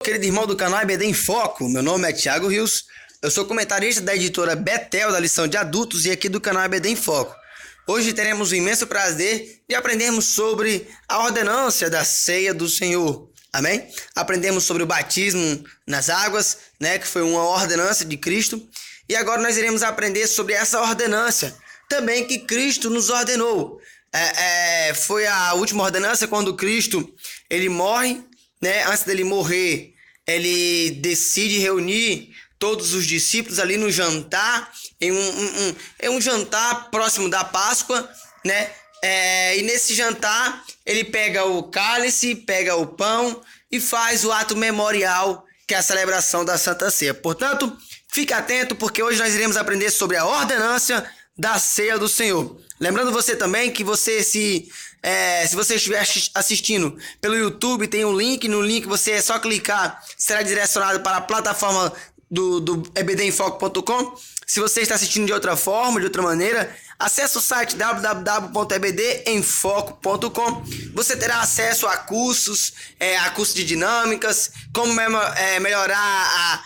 Querido irmão do canal EBD em Foco, meu nome é Thiago Rios, eu sou comentarista da editora Betel da lição de adultos e aqui do canal EBD em Foco. Hoje teremos o imenso prazer de aprendermos sobre a ordenância da ceia do Senhor, amém? Aprendemos sobre o batismo nas águas, que foi uma ordenança de Cristo, e agora nós iremos aprender sobre essa ordenância também que Cristo nos ordenou. Foi a última ordenança quando Cristo ele morre. Antes dele morrer, ele decide reunir todos os discípulos ali no jantar, em um jantar próximo da Páscoa, e nesse jantar ele pega o cálice, pega o pão e faz o ato memorial, que é a celebração da Santa Ceia. Portanto, fique atento, porque hoje nós iremos aprender sobre a ordenância da ceia do Senhor. Lembrando você também que você se você estiver assistindo pelo YouTube, tem um link. No link você é só clicar, será direcionado para a plataforma do ebdenfoco.com. Se você está assistindo de outra forma, de outra maneira, acesse o site www.ebdenfoco.com. Você terá acesso a cursos de dinâmicas, como melhorar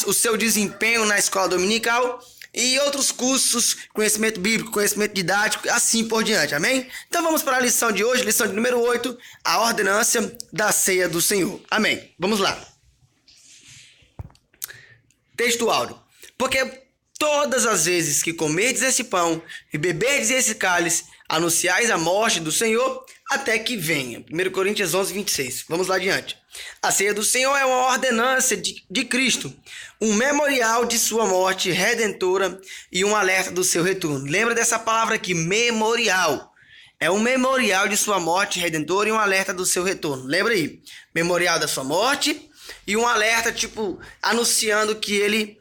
o seu desempenho na escola dominical, e outros cursos, conhecimento bíblico, conhecimento didático, assim por diante, amém? Então vamos para a lição de hoje, lição de número 8, a ordenância da ceia do Senhor, amém? Vamos lá. Texto áudio. Porque todas as vezes que comerdes esse pão e beberdes esse cálice, anunciais a morte do Senhor até que venha. 1 Coríntios 11, 26. Vamos lá adiante. A ceia do Senhor é uma ordenança de Cristo, um memorial de sua morte redentora e um alerta do seu retorno. Lembra dessa palavra aqui, memorial. É um memorial de sua morte redentora e um alerta do seu retorno. Lembra aí? Memorial da sua morte e um alerta, anunciando que ele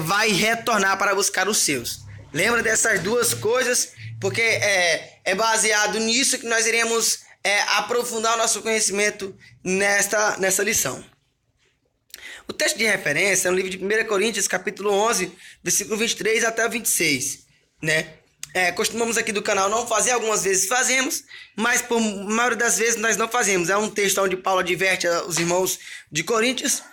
vai retornar para buscar os seus. Lembra dessas duas coisas? Porque é baseado nisso que nós iremos aprofundar o nosso conhecimento nessa lição. O texto de referência é no livro de 1 Coríntios, capítulo 11, versículo 23 até 26, costumamos aqui do canal não fazer, algumas vezes fazemos, mas por maioria das vezes nós não fazemos. É um texto onde Paulo adverte os irmãos de Coríntios,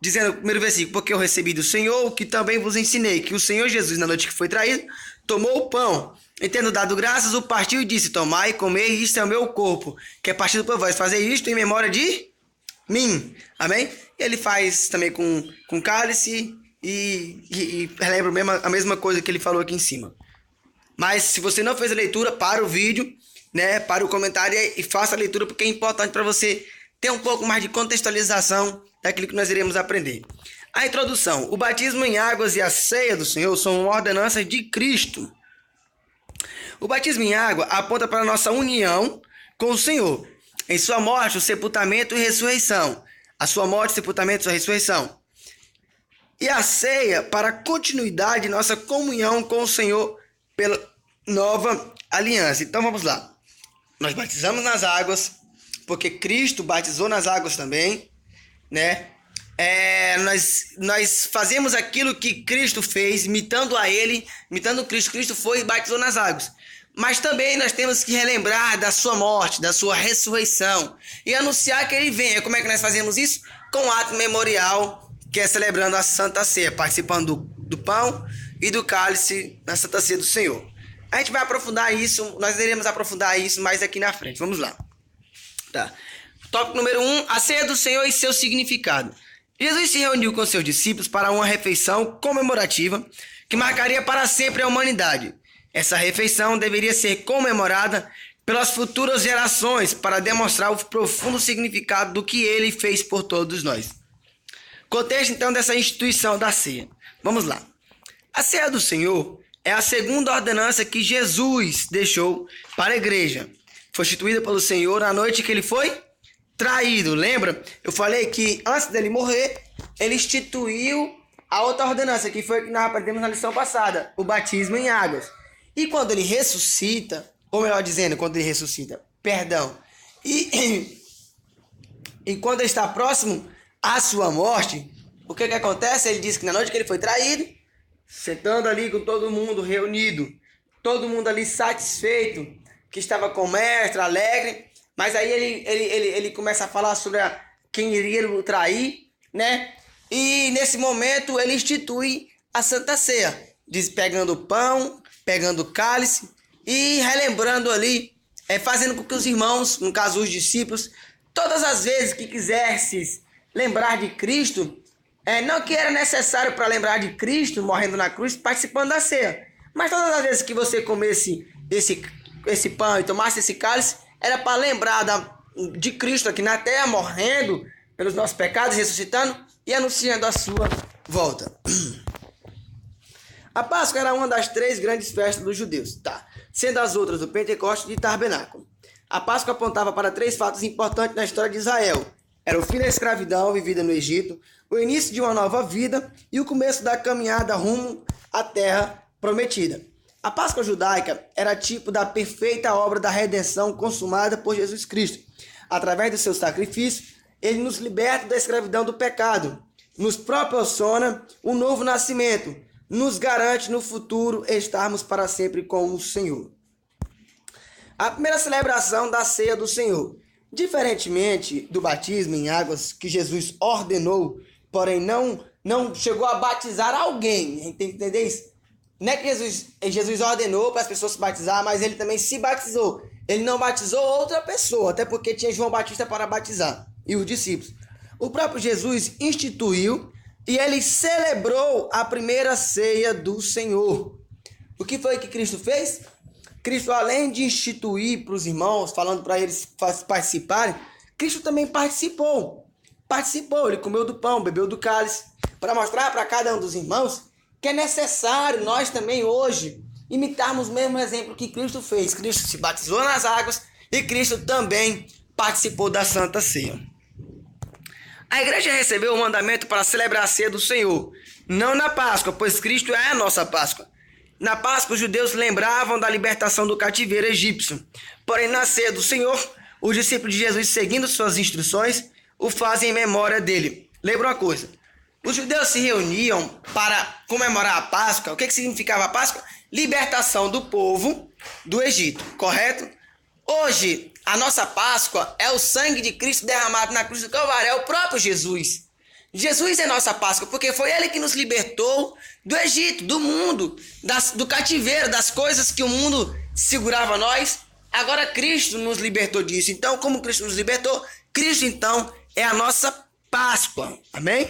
dizendo no primeiro versículo: porque eu recebi do Senhor o que também vos ensinei, que o Senhor Jesus, na noite que foi traído, tomou o pão, e tendo dado graças, o partiu e disse: tomai e comei, isto é o meu corpo, que é partido por vós, fazei isto em memória de mim, amém? Ele faz também com cálice e relembra a mesma coisa que ele falou aqui em cima. Mas se você não fez a leitura, para o vídeo, para o comentário e faça a leitura, porque é importante para você ter um pouco mais de contextualização daquilo que nós iremos aprender. A introdução: o batismo em águas e a ceia do Senhor são ordenanças de Cristo. O batismo em água aponta para a nossa união com o Senhor, em sua morte, o sepultamento e ressurreição. A sua morte, sepultamento e sua ressurreição. E a ceia para a continuidade de nossa comunhão com o Senhor pela nova aliança. Então vamos lá. Nós batizamos nas águas, porque Cristo batizou nas águas também, nós fazemos aquilo que Cristo fez, imitando a Ele, imitando Cristo. Cristo foi e batizou nas águas. Mas também nós temos que relembrar da sua morte, da sua ressurreição e anunciar que Ele vem. Como é que nós fazemos isso? Com o ato memorial, que é celebrando a Santa Ceia, participando do pão e do cálice na Santa Ceia do Senhor. A gente vai aprofundar isso, nós iremos aprofundar isso mais aqui na frente. Vamos lá. Tá. Tópico número 1, a ceia do Senhor e seu significado. Jesus se reuniu com seus discípulos para uma refeição comemorativa que marcaria para sempre a humanidade. Essa refeição deveria ser comemorada pelas futuras gerações para demonstrar o profundo significado do que ele fez por todos nós. Contexto então dessa instituição da ceia. Vamos lá. A ceia do Senhor é a segunda ordenança que Jesus deixou para a igreja. Foi instituída pelo Senhor na noite que ele foi traído. Lembra? Eu falei que antes dele morrer, ele instituiu a outra ordenança, que foi que nós aprendemos na lição passada, o batismo em águas. E quando ele ressuscita, ou melhor dizendo, e quando ele está próximo à sua morte, o que acontece? Ele diz que na noite que ele foi traído, sentando ali com todo mundo reunido, todo mundo ali satisfeito, que estava com o mestre, alegre, Mas aí ele começa a falar sobre quem iria o trair, né? E nesse momento ele institui a Santa Ceia, pegando o pão, pegando o cálice e relembrando ali, fazendo com que os irmãos, no caso os discípulos, todas as vezes que quisesses lembrar de Cristo, não que era necessário para lembrar de Cristo morrendo na cruz, participando da ceia, mas todas as vezes que você comesse esse pão e tomasse esse cálice, era para lembrar de Cristo aqui na terra, morrendo pelos nossos pecados, ressuscitando e anunciando a sua volta. A Páscoa era uma das 3 grandes festas dos judeus, sendo as outras do Pentecostes e Tabernáculo. A Páscoa apontava para 3 fatos importantes na história de Israel. Era o fim da escravidão vivida no Egito, o início de uma nova vida e o começo da caminhada rumo à terra prometida. A Páscoa judaica era tipo da perfeita obra da redenção consumada por Jesus Cristo. Através do seu sacrifício, ele nos liberta da escravidão do pecado, nos proporciona um novo nascimento, nos garante no futuro estarmos para sempre com o Senhor. A primeira celebração da ceia do Senhor. Diferentemente do batismo em águas que Jesus ordenou, porém não chegou a batizar alguém, tem que entender isso? Não é que Jesus ordenou para as pessoas se batizar, mas ele também se batizou. Ele não batizou outra pessoa, até porque tinha João Batista para batizar e os discípulos. O próprio Jesus instituiu e ele celebrou a primeira ceia do Senhor. O que foi que Cristo fez? Cristo, além de instituir para os irmãos, falando para eles participarem, Cristo também participou. Ele comeu do pão, bebeu do cálice, para mostrar para cada um dos irmãos que é necessário nós também hoje imitarmos o mesmo exemplo que Cristo fez. Cristo se batizou nas águas e Cristo também participou da Santa Ceia. A igreja recebeu o mandamento para celebrar a ceia do Senhor, não na Páscoa, pois Cristo é a nossa Páscoa. Na Páscoa, os judeus lembravam da libertação do cativeiro egípcio. Porém, na ceia do Senhor, os discípulos de Jesus, seguindo suas instruções, o fazem em memória dele. Lembra uma coisa: os judeus se reuniam para comemorar a Páscoa. O que significava a Páscoa? Libertação do povo do Egito, correto? Hoje, a nossa Páscoa é o sangue de Cristo derramado na cruz do Calvário, é o próprio Jesus. Jesus é nossa Páscoa, porque foi ele que nos libertou do Egito, do mundo, do cativeiro, das coisas que o mundo segurava nós. Agora Cristo nos libertou disso. Então, como Cristo nos libertou, Cristo então é a nossa Páscoa. Amém?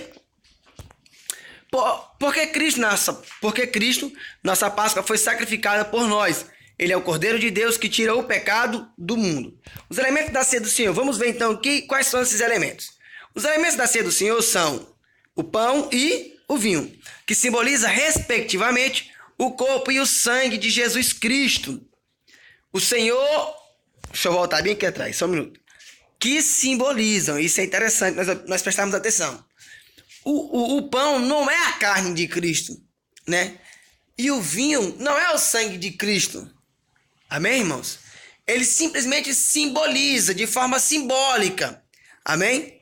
Porque Cristo, nossa Páscoa, foi sacrificada por nós. Ele é o Cordeiro de Deus que tira o pecado do mundo. Os elementos da ceia do Senhor. Vamos ver então aqui quais são esses elementos. Os elementos da ceia do Senhor são o pão e o vinho, que simboliza, respectivamente, o corpo e o sangue de Jesus Cristo. O Senhor... Deixa eu voltar bem aqui atrás, só um minuto. Que simbolizam, isso é interessante, nós prestarmos atenção. O pão não é a carne de Cristo, né? E o vinho não é o sangue de Cristo. Amém, irmãos? Ele simplesmente simboliza de forma simbólica. Amém?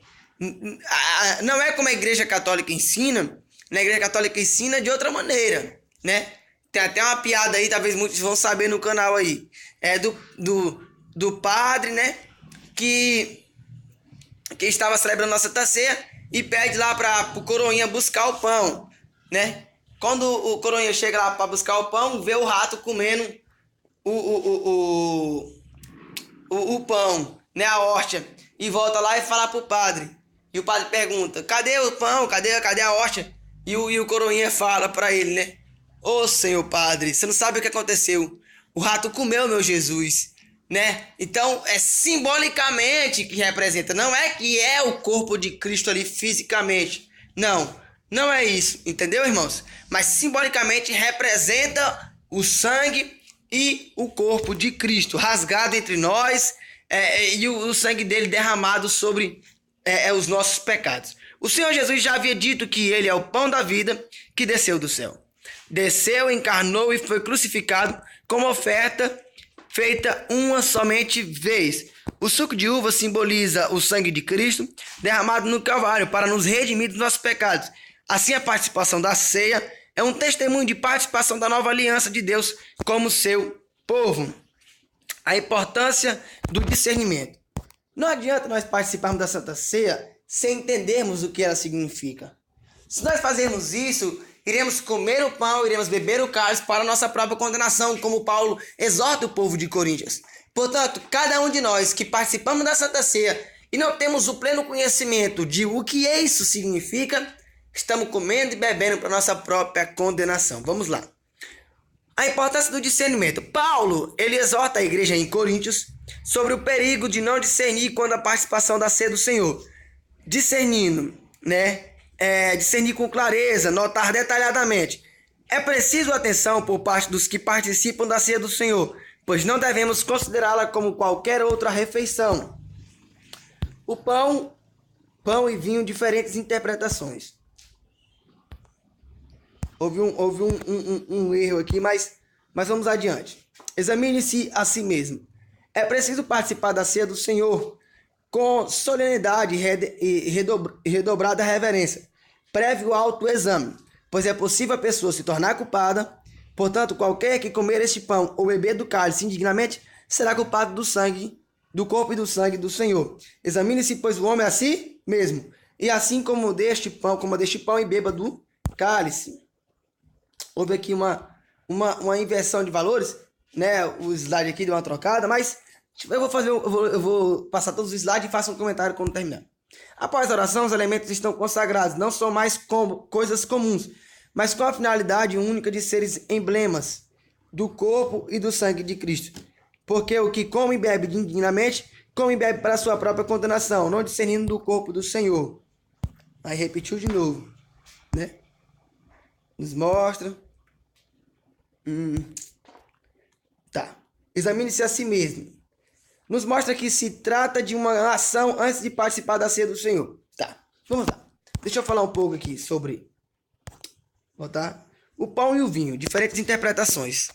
Não é como a Igreja Católica ensina. A Igreja Católica ensina de outra maneira, né? Tem até uma piada aí, talvez muitos vão saber no canal aí. É do padre, né? Que estava celebrando a Santa Ceia e pede lá para o coroinha buscar o pão, né? Quando o coroinha chega lá para buscar o pão, vê o rato comendo o pão, né? A hóstia. E volta lá e fala pro padre. E o padre pergunta: cadê o pão? Cadê a hóstia? E o coroinha fala para ele, né? Ô Senhor Padre, você não sabe o que aconteceu. O rato comeu meu Jesus, né? Então é simbolicamente que representa. Não é que é o corpo de Cristo ali fisicamente. Não é isso, entendeu, irmãos? Mas simbolicamente representa o sangue e o corpo de Cristo rasgado entre nós, e o sangue dele derramado sobre os nossos pecados. O Senhor Jesus já havia dito que ele é o pão da vida que desceu do céu. Desceu, encarnou e foi crucificado como oferta feita uma somente vez. O suco de uva simboliza o sangue de Cristo derramado no Calvário para nos redimir dos nossos pecados. Assim, a participação da ceia é um testemunho de participação da nova aliança de Deus como seu povo. A importância do discernimento. Não adianta nós participarmos da Santa Ceia sem entendermos o que ela significa. Se nós fazermos isso, iremos comer o pão, iremos beber o cálice para a nossa própria condenação, como Paulo exorta o povo de Coríntios. Portanto, cada um de nós que participamos da Santa Ceia e não temos o pleno conhecimento de o que isso significa, estamos comendo e bebendo para a nossa própria condenação. Vamos lá. A importância do discernimento. Paulo, ele exorta a igreja em Coríntios sobre o perigo de não discernir quando a participação da ceia do Senhor. Discernindo, discernir com clareza, notar detalhadamente. É preciso atenção por parte dos que participam da ceia do Senhor, pois não devemos considerá-la como qualquer outra refeição. O pão e vinho, diferentes interpretações. Houve um erro aqui, mas vamos adiante. Examine-se a si mesmo. É preciso participar da ceia do Senhor com solenidade e redobrada reverência, prévio autoexame, pois é possível a pessoa se tornar culpada. Portanto, qualquer que comer este pão ou beber do cálice indignamente será culpado do corpo e do sangue do Senhor. Examine-se, pois, o homem a si mesmo, e assim como deste pão e beba do cálice. Houve aqui uma inversão de valores, o slide aqui deu uma trocada, mas eu vou passar todos os slides e faço um comentário quando terminar. Após a oração, os elementos estão consagrados, não são mais coisas comuns, mas com a finalidade única de serem emblemas do corpo e do sangue de Cristo. Porque o que come e bebe indignamente, come e bebe para a sua própria condenação, não discernindo do corpo do Senhor. Aí repetiu de novo, Nos mostra. Tá. Examine-se a si mesmo. Nos mostra que se trata de uma ação antes de participar da ceia do Senhor. Tá. Vamos lá. Deixa eu falar um pouco aqui sobre o pão e o vinho. Diferentes interpretações.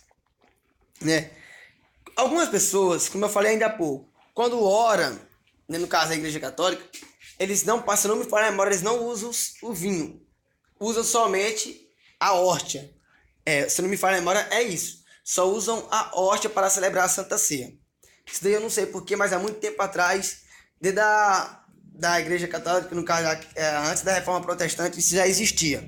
Algumas pessoas, como eu falei ainda há pouco, quando oram, no caso da Igreja Católica, eles não passam, não me falha a memória, eles não usam o vinho. Usam somente a hóstia. Se não me falha a memória, é isso. Só usam a hóstia para celebrar a Santa Ceia. Isso daí eu não sei porquê, mas há muito tempo atrás, desde da Igreja Católica, no caso, antes da Reforma Protestante, isso já existia,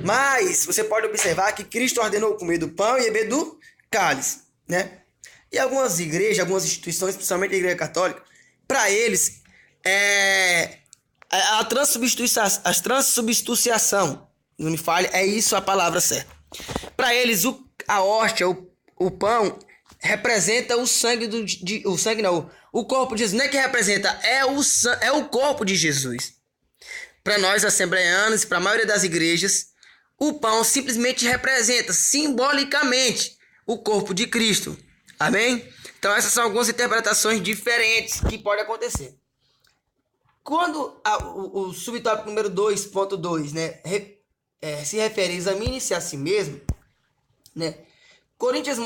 Mas você pode observar que Cristo ordenou comer do pão e beber do cálice, E algumas igrejas, algumas instituições, principalmente a Igreja Católica, para eles, a transubstanciação, não me falhe, é isso a palavra certa. Para eles, a hóstia, o pão, representa o sangue o corpo de Jesus. Não é que representa, é o corpo de Jesus. Para nós, assembleanos, para a maioria das igrejas, o pão simplesmente representa, simbolicamente, o corpo de Cristo. Amém? Então, essas são algumas interpretações diferentes que podem acontecer. Quando o subtópico número 2.2, se refere a examine-se a si mesmo, 1 Coríntios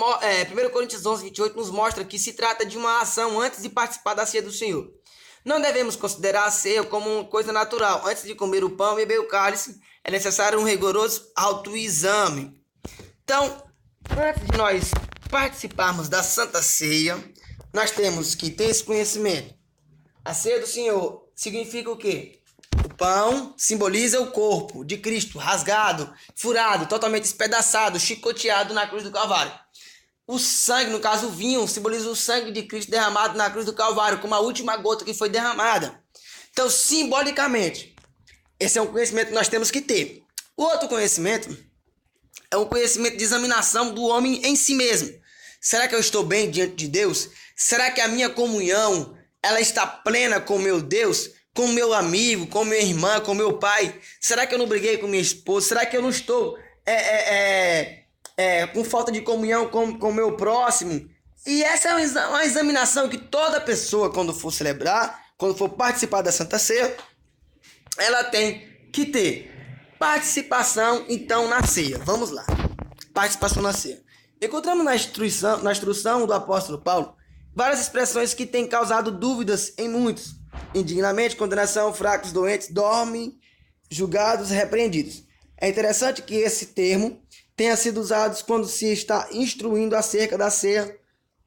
11, 28 nos mostra que se trata de uma ação antes de participar da ceia do Senhor. Não devemos considerar a ceia como uma coisa natural. Antes de comer o pão e beber o cálice, é necessário um rigoroso autoexame. Então, antes de nós participarmos da Santa Ceia, nós temos que ter esse conhecimento. A ceia do Senhor significa o quê? O pão simboliza o corpo de Cristo, rasgado, furado, totalmente espedaçado, chicoteado na cruz do Calvário. O sangue, no caso o vinho, simboliza o sangue de Cristo derramado na cruz do Calvário, como a última gota que foi derramada. Então, simbolicamente, esse é um conhecimento que nós temos que ter. O outro conhecimento é um conhecimento de examinação do homem em si mesmo. Será que eu estou bem diante de Deus? Será que a minha comunhão ela está plena com meu Deus, com meu amigo, com minha irmã, com meu pai? Será que eu não briguei com minha esposa? Será que eu não estou com falta de comunhão com o meu próximo? E essa é uma examinação que toda pessoa, quando for celebrar, quando for participar da Santa Ceia, ela tem que ter participação, então, na ceia. Vamos lá. Participação na ceia. Encontramos na instrução do apóstolo Paulo várias expressões que têm causado dúvidas em muitos. Indignamente, condenação, fracos, doentes, dormem, julgados, repreendidos. É interessante que esse termo tenha sido usado quando se está instruindo acerca da ceia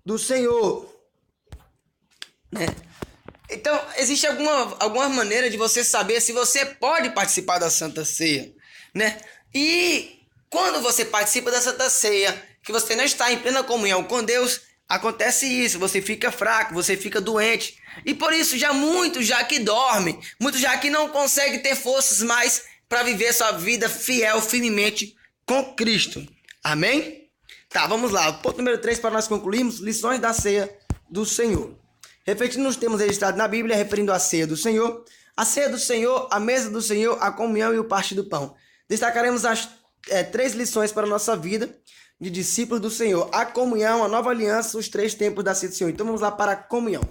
do Senhor. né? Então, existe alguma maneira de você saber se você pode participar da Santa Ceia, né? E quando você participa da Santa Ceia, que você não está em plena comunhão com Deus, acontece isso, você fica fraco, você fica doente. E por isso, muitos já que dormem, muitos já que não conseguem ter forças mais para viver sua vida fiel, firmemente com Cristo. Amém? Tá, vamos lá. Ponto número 3 para nós concluirmos, lições da ceia do Senhor. Refletindo nos termos registrados na Bíblia, referindo à ceia do Senhor, a ceia do Senhor, a mesa do Senhor, a comunhão e o partir do pão. Destacaremos as 3 lições para a nossa vida de discípulos do Senhor. A comunhão, a nova aliança, os 3 tempos da ceia do Senhor. Então vamos lá para a comunhão.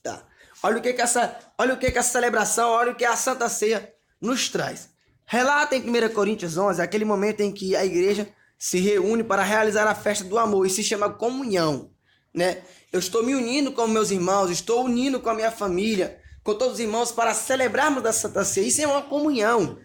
Tá. Olha o que essa celebração, olha o que a Santa Ceia nos traz. Relata em 1 Coríntios 11, aquele momento em que a igreja se reúne para realizar a festa do amor e se chama comunhão, né? Eu estou me unindo com meus irmãos, estou unindo com a minha família, com todos os irmãos para celebrarmos da Santa Ceia. Isso é uma comunhão.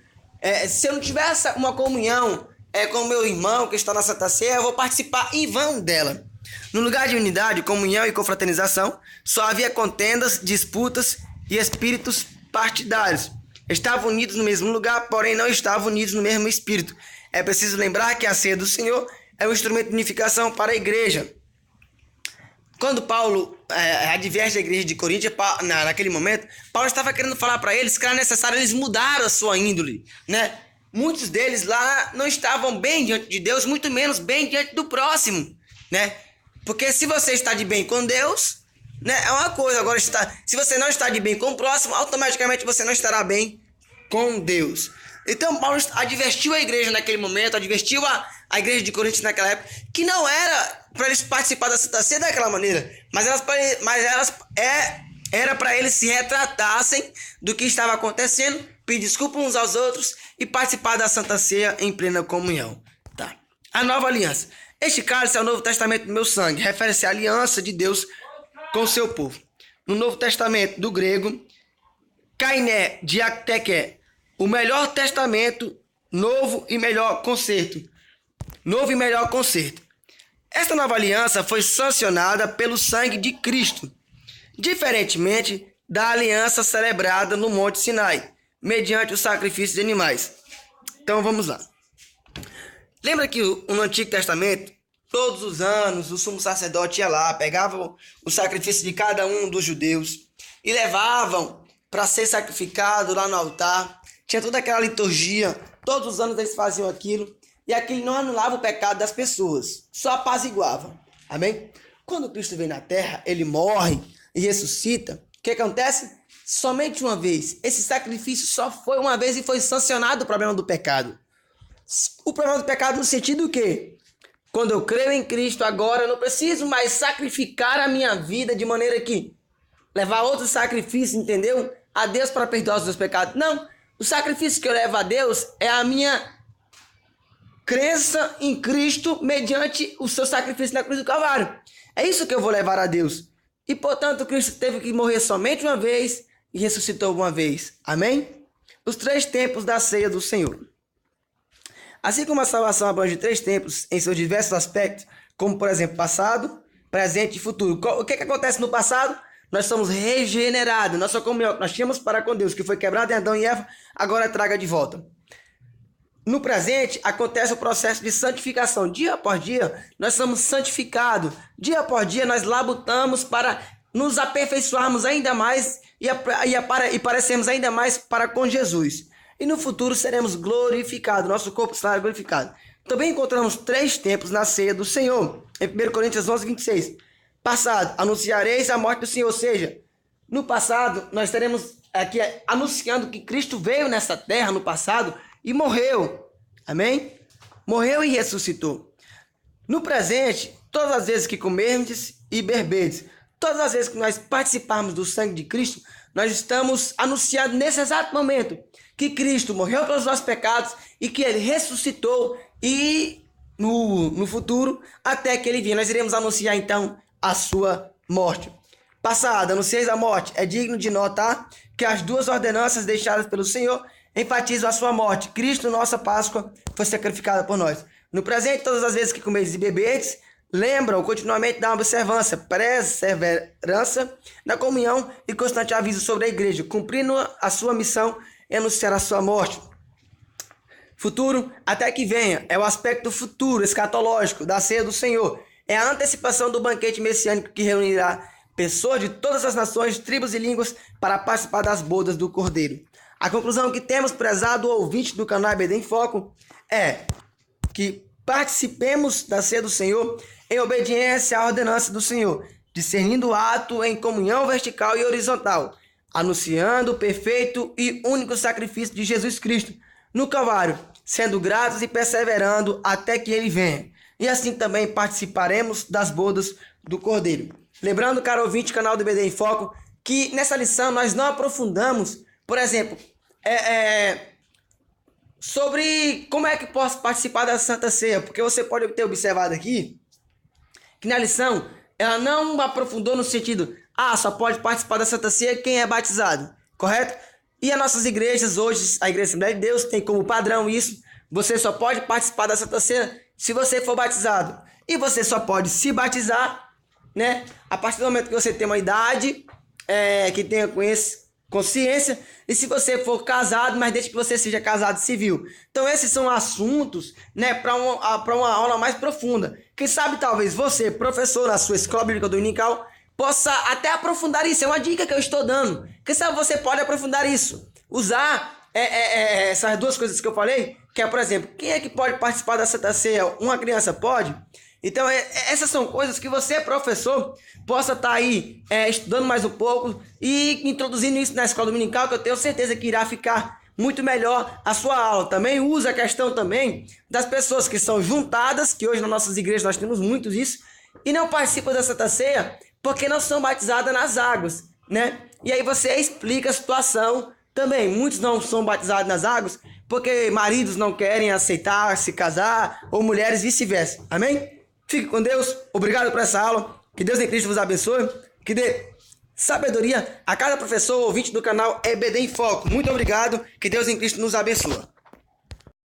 Se eu não tivesse uma comunhão com o meu irmão que está na Santa Ceia, eu vou participar em vão dela. No lugar de unidade, comunhão e confraternização, só havia contendas, disputas e espíritos partidários. Estavam unidos no mesmo lugar, porém não estavam unidos no mesmo espírito. É preciso lembrar que a ceia do Senhor é um instrumento de unificação para a igreja. Quando Paulo adverte a igreja de Corinto, naquele momento, Paulo estava querendo falar para eles que era necessário eles mudarem a sua índole, né? Muitos deles lá não estavam bem diante de Deus, muito menos bem diante do próximo, né? Porque se você está de bem com Deus, né, é uma coisa. Agora, se você não está de bem com o próximo, automaticamente você não estará bem com Deus. Então Paulo advertiu a igreja naquele momento, advertiu a igreja de Corinto naquela época, que não era para eles participar da Santa Ceia daquela maneira, mas era para eles se retratassem do que estava acontecendo, pedir desculpa uns aos outros e participar da Santa Ceia em plena comunhão. Tá. A nova aliança. Este cálice é o Novo Testamento do meu sangue, refere-se à aliança de Deus com o seu povo. No Novo Testamento do grego, kainé, diakteké, o melhor testamento, novo e melhor concerto. Novo e melhor concerto. Esta nova aliança foi sancionada pelo sangue de Cristo, diferentemente da aliança celebrada no Monte Sinai, mediante o sacrifício de animais. Então vamos lá. Lembra que no Antigo Testamento, todos os anos, o sumo sacerdote ia lá, pegava o sacrifício de cada um dos judeus e levavam para ser sacrificado lá no altar. Tinha toda aquela liturgia, todos os anos eles faziam aquilo, e aquilo não anulava o pecado das pessoas, só apaziguava. Amém? Quando Cristo vem na terra, ele morre e ressuscita. O que acontece? Somente uma vez. Esse sacrifício só foi uma vez e foi sancionado o problema do pecado. O problema do pecado no sentido que, quando eu creio em Cristo agora, eu não preciso mais sacrificar a minha vida de maneira que levar outro sacrifício, entendeu? A Deus para perdoar os meus pecados. Não. O sacrifício que eu levo a Deus é a minha crença em Cristo mediante o seu sacrifício na cruz do Calvário. É isso que eu vou levar a Deus. E, portanto, Cristo teve que morrer somente uma vez e ressuscitou uma vez. Amém? Os 3 tempos da ceia do Senhor. Assim como a salvação abrange 3 tempos em seus diversos aspectos, como, por exemplo, passado, presente e futuro. O que acontece no passado? Nós somos regenerados. Nossa comunhão que nós tínhamos para com Deus, que foi quebrada em Adão e Eva, agora traga de volta. No presente, acontece o processo de santificação. Dia após dia, nós somos santificados. Dia após dia, nós labutamos para nos aperfeiçoarmos ainda mais e parecermos ainda mais para com Jesus. E no futuro seremos glorificados. Nosso corpo será glorificado. Também encontramos 3 tempos na ceia do Senhor. Em 1 Coríntios 11, 26. Passado, anunciareis a morte do Senhor. Ou seja, no passado, nós estaremos aqui anunciando que Cristo veio nessa terra no passado e morreu. Amém? Morreu e ressuscitou. No presente, todas as vezes que comerdes e beberdes, todas as vezes que nós participarmos do sangue de Cristo, nós estamos anunciando nesse exato momento que Cristo morreu pelos nossos pecados e que Ele ressuscitou e no futuro, até que Ele venha, nós iremos anunciar então a sua morte. Passado, anuncieis a morte. É digno de notar que as 2 ordenanças deixadas pelo Senhor enfatizam a sua morte. Cristo, nossa Páscoa, foi sacrificada por nós. No presente, todas as vezes que comerdes e beberdes, lembram continuamente da observância, perseverança na comunhão e constante aviso sobre a igreja, cumprindo a sua missão e anunciar a sua morte. Futuro, até que venha, é o aspecto futuro, escatológico, da ceia do Senhor. É a antecipação do banquete messiânico que reunirá pessoas de todas as nações, tribos e línguas para participar das bodas do Cordeiro. A conclusão que temos, prezado ouvinte do canal EBD em Foco, é que participemos da ceia do Senhor em obediência à ordenança do Senhor, discernindo o ato em comunhão vertical e horizontal, anunciando o perfeito e único sacrifício de Jesus Cristo no Calvário, sendo gratos e perseverando até que ele venha. E assim também participaremos das bodas do Cordeiro. Lembrando, caro ouvinte, canal do EBD em Foco, que nessa lição nós não aprofundamos, por exemplo, sobre como é que posso participar da Santa Ceia, porque você pode ter observado aqui que na lição ela não aprofundou no sentido, só pode participar da Santa Ceia quem é batizado, correto? E as nossas igrejas hoje, a Igreja Assembleia de Deus tem como padrão isso, você só pode participar da Santa Ceia se você for batizado, e você só pode se batizar, né, a partir do momento que você tem uma idade, que tenha consciência, e se você for casado, mas desde que você seja casado civil. Então esses são assuntos, né, para uma aula mais profunda. Quem sabe talvez você, professor na sua escola bíblica dominical, possa até aprofundar isso. É uma dica que eu estou dando. Quem sabe você pode aprofundar isso. Usar essas duas coisas que eu falei, que é, por exemplo, quem é que pode participar da Santa Ceia? Uma criança pode? Então, essas são coisas que você, professor, possa estar aí estudando mais um pouco e introduzindo isso na escola dominical, que eu tenho certeza que irá ficar muito melhor a sua aula. Também usa a questão também das pessoas que são juntadas, que hoje nas nossas igrejas nós temos muitos isso, e não participam da Santa Ceia porque não são batizadas nas águas, né? E aí você explica a situação também. Muitos não são batizados nas águas porque maridos não querem aceitar se casar, ou mulheres vice-versa. Amém? Fique com Deus. Obrigado por essa aula. Que Deus em Cristo vos abençoe. Que dê sabedoria a cada professor ouvinte do canal EBD em Foco. Muito obrigado. Que Deus em Cristo nos abençoe.